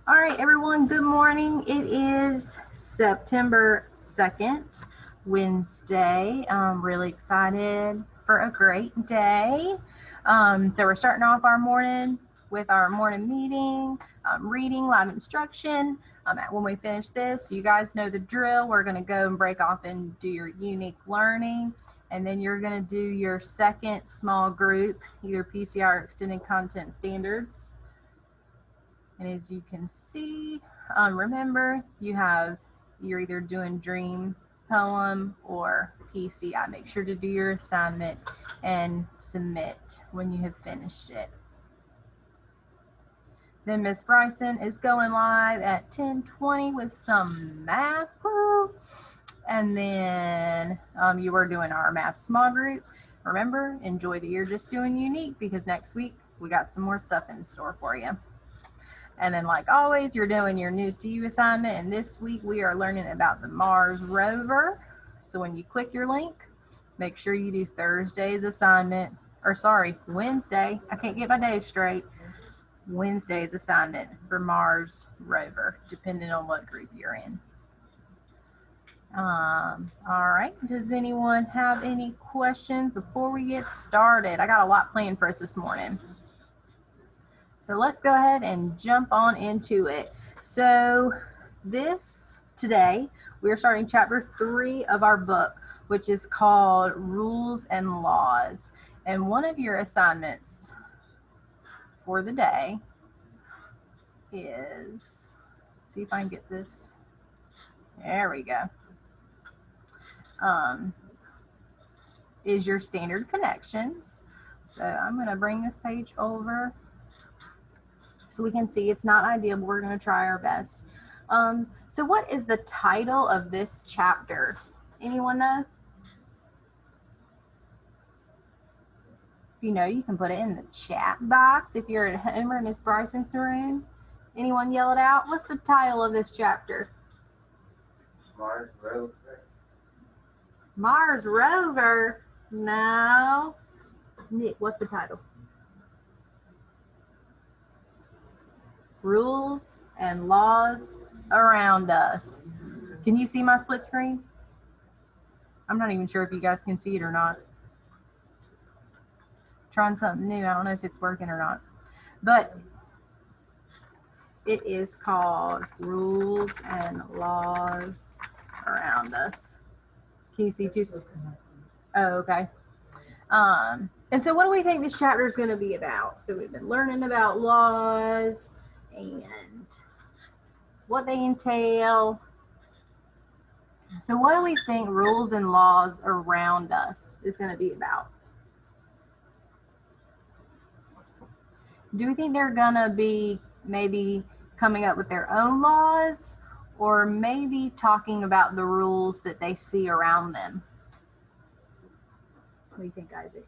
All right, everyone, good morning. It is September 2nd, Wednesday. I'm really excited for a great day. So we're starting off our morning with our morning meeting, reading, live instruction. When we finish this, you guys know the drill. We're going to go and break off and do your unique learning. And then you're going to do your second small group, either PCR or extended content standards. And as you can see, remember you're either doing dream, poem, or PCI. Make sure to do your assignment and submit when you have finished it. Then Miss Bryson is going live at 10:20 with some math. Woo! And then you are doing our math small group. Remember, enjoy the year just doing unique, because next week we got some more stuff in store for you. And then, like always, you're doing your News to You assignment. And this week we are learning about the Mars rover. So when you click your link, make sure you do Thursday's assignment, or sorry, Wednesday. I can't get my days straight. Wednesday's assignment for Mars rover, depending on what group you're in. All right. Does anyone have any questions before we get started? I got a lot planned for us this morning. So let's go ahead and jump on into it. So today, we're starting chapter 3 of our book, which is called Rules and Laws. And one of your assignments for the day is, see if I can get this. There we go. Is your standard connections. So I'm going to bring this page over so we can see. It's not ideal, but we're going to try our best. So what is the title of this chapter? Anyone know? If you know, you can put it in the chat box. If you're at home or in Miss Bryson's room, anyone yell it out? What's the title of this chapter? Mars rover. Mars rover? No. Nick, what's the title? Rules and Laws Around Us. Can you see my split screen? I'm not even sure if you guys can see it or not. Trying something new. I don't know if it's working or not. But it is called Rules and Laws Around Us. Can you see too? Oh, okay. And so what do we think this chapter is going to be about? So we've been learning about laws and what they entail. So what do we think rules and laws around us is going to be about? Do we think they're going to be maybe coming up with their own laws, or maybe talking about the rules that they see around them? What do you think, Isaac?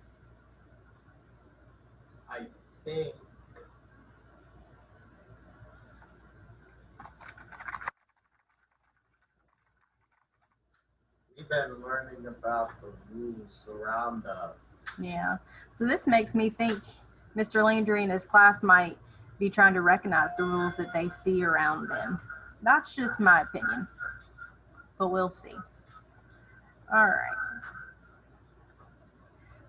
I think we've been learning about the rules around us. Yeah. So this makes me think Mr. Landry and his class might be trying to recognize the rules that they see around them. That's just my opinion, but we'll see. All right.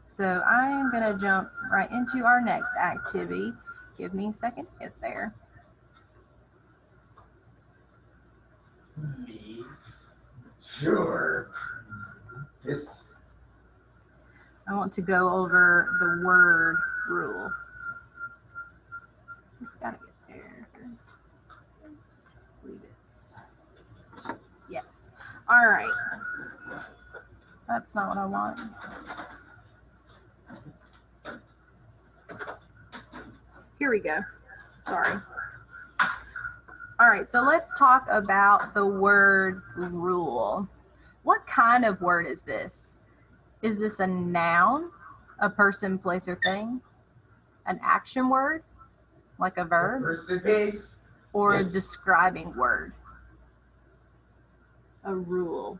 So I am going to jump right into our next activity. Give me a second to get there. Sure. I want to go over the word rule. Just gotta get there. I believe it's, yes. All right. That's not what I want. Here we go. Sorry. All right, so let's talk about the word rule. What kind of word is this? Is this a noun, a person, place, or thing? An action word, like a verb? Person is. Or Yes. a describing word? A rule.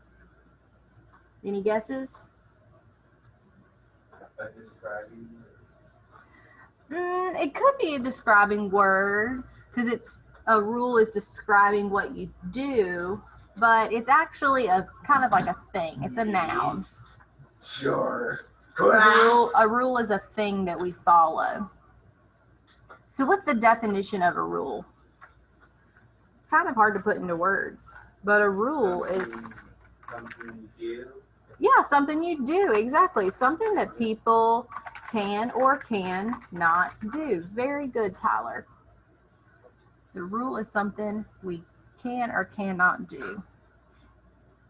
Any guesses? A describing. It could be a describing word because it's a rule is describing what you do, but it's actually a kind of like a thing. It's a noun. Sure. Because a rule is a thing that we follow. So what's the definition of a rule? It's kind of hard to put into words, but a rule is something you do. Yeah, something you do, exactly. Something that people can or can not do. Very good, Tyler. So rule is something we can or cannot do.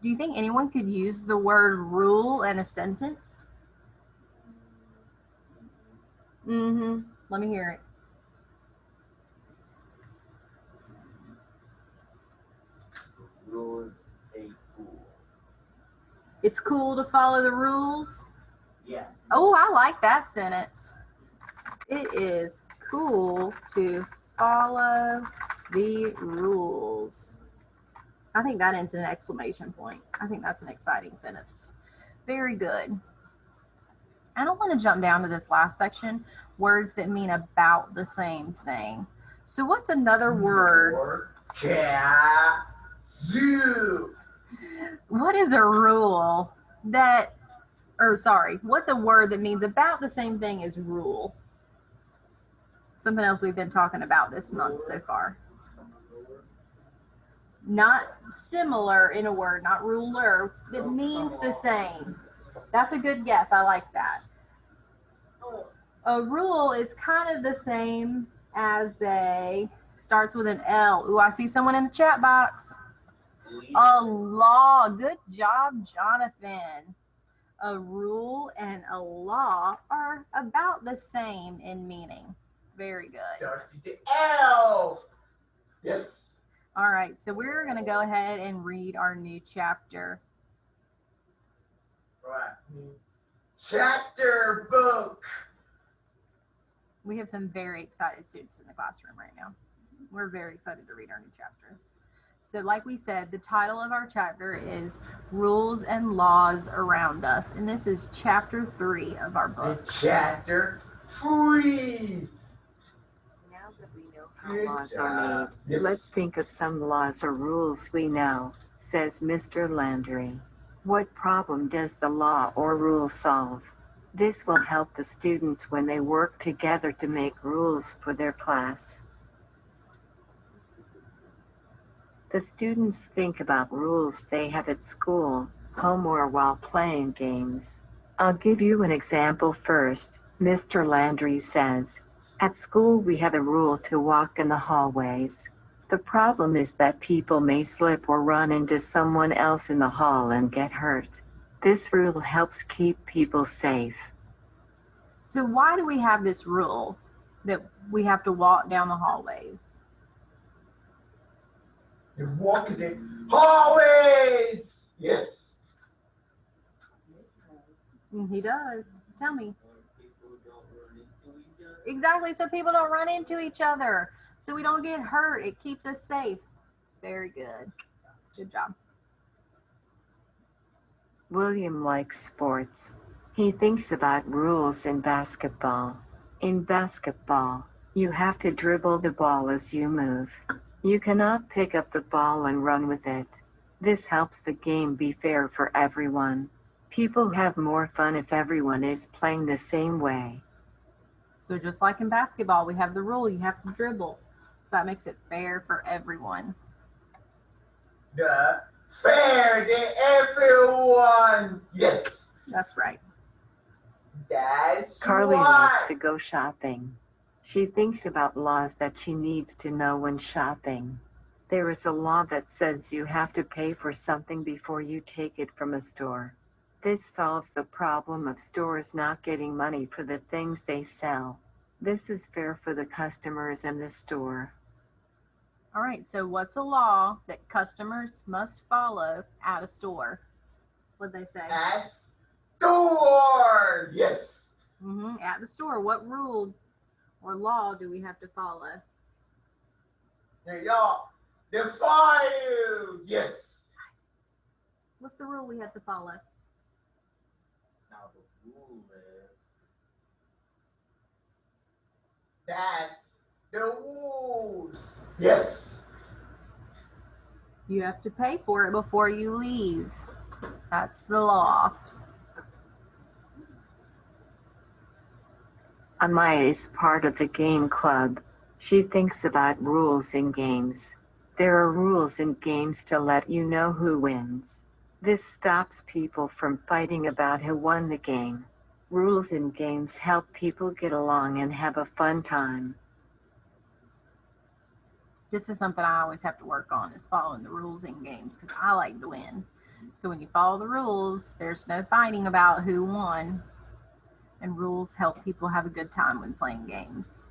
Do you think anyone could use the word rule in a sentence? Let me hear it. Rules ain't cool. It's cool to follow the rules? Yeah. Oh, I like that sentence. It is cool to follow the rules. I think that ends in an exclamation point. I think that's an exciting sentence. Very good. I don't want to jump down to this last section, words that mean about the same thing. So what's another word? Zoo. What is a rule what's a word that means about the same thing as rule? Something else we've been talking about this month so far. Not similar in a word, not ruler, that means the same. That's a good guess. I like that. A rule is kind of the same as starts with an L. Ooh, I see someone in the chat box. A law. Good job, Jonathan. A rule and a law are about the same in meaning. Very good. The L. Yes. All right, so we're going to go ahead and read our new chapter. All right. Chapter book. We have some very excited students in the classroom right now. We're very excited to read our new chapter. So like we said, the title of our chapter is Rules and Laws Around Us. And this is chapter 3 of our book. Chapter 3. Now that we know how laws are made, let's think of some laws or rules we know, says Mr. Landry. What problem does the law or rule solve? This will help the students when they work together to make rules for their class. The students think about rules they have at school, home, or while playing games. I'll give you an example first. Mr. Landry says, at school we have a rule to walk in the hallways. The problem is that people may slip or run into someone else in the hall and get hurt. This rule helps keep people safe. So why do we have this rule that we have to walk down the hallways? You're walking in hallways. Yes. He does. Tell me. Exactly, so people don't run into each other. So we don't get hurt. It keeps us safe. Very good. Good job. William likes sports. He thinks about rules in basketball. In basketball, you have to dribble the ball as you move. You cannot pick up the ball and run with it. This helps the game be fair for everyone. People have more fun if everyone is playing the same way. So just like in basketball, we have the rule, you have to dribble. So that makes it fair for everyone. Fair to everyone. Yes. That's right. That's Carly what? wants to go shopping. She thinks about laws that she needs to know when shopping. There is a law that says you have to pay for something before you take it from a store. This solves the problem of stores not getting money for the things they sell. This is fair for the customers and the store. All right, so what's a law that customers must follow at a store? What'd they say? At store. Yes. At the store, what rule or law do we have to follow? There y'all. Defy you. Yes. What's the rule we have to follow? Now the rule is that's the rules. Yes. You have to pay for it before you leave. That's the law. Amaya is part of the game club. She thinks about rules in games. There are rules in games to let you know who wins. This stops people from fighting about who won the game. Rules in games help people get along and have a fun time. This is something I always have to work on, is following the rules in games, because I like to win. So when you follow the rules, there's no fighting about who won. And rules help people have a good time when playing games.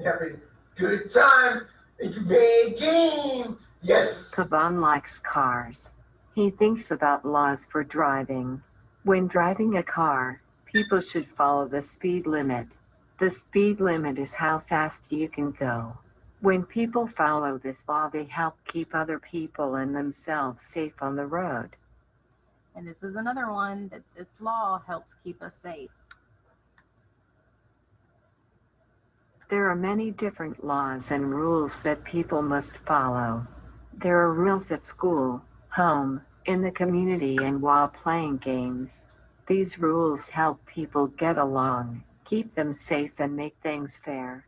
Having good time and you play a game. Yes. Kaban likes cars. He thinks about laws for driving. When driving a car, people should follow the speed limit. The speed limit is how fast you can go. When people follow this law, they help keep other people and themselves safe on the road. And this is another one that this law helps keep us safe. There are many different laws and rules that people must follow. There are rules at school, home, in the community, and while playing games. These rules help people get along, keep them safe, and make things fair.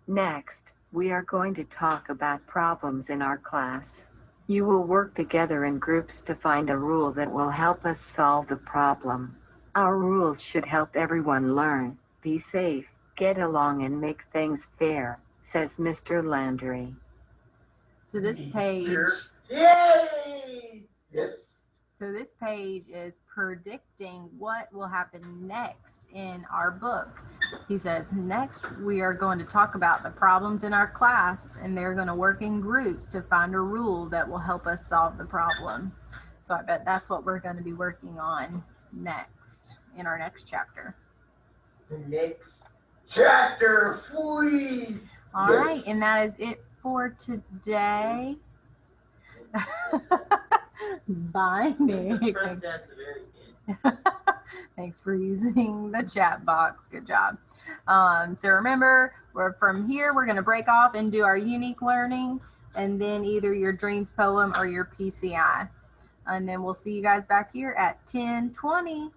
Next, we are going to talk about problems in our class. You will work together in groups to find a rule that will help us solve the problem. Our rules should help everyone learn, be safe, get along, and make things fair, says Mr. Landry. So this page, Yay! Yes. so this page is predicting what will happen next in our book. He says, next we are going to talk about the problems in our class, and they're going to work in groups to find a rule that will help us solve the problem. So I bet that's what we're going to be working on next in our next chapter. The next chapter. Fui. All right, and that is it for today. Bye, Nick. Thanks for using the chat box. Good job. So remember, from here, we're going to break off and do our unique learning, and then either your dreams poem or your PCI. And then we'll see you guys back here at 10:20.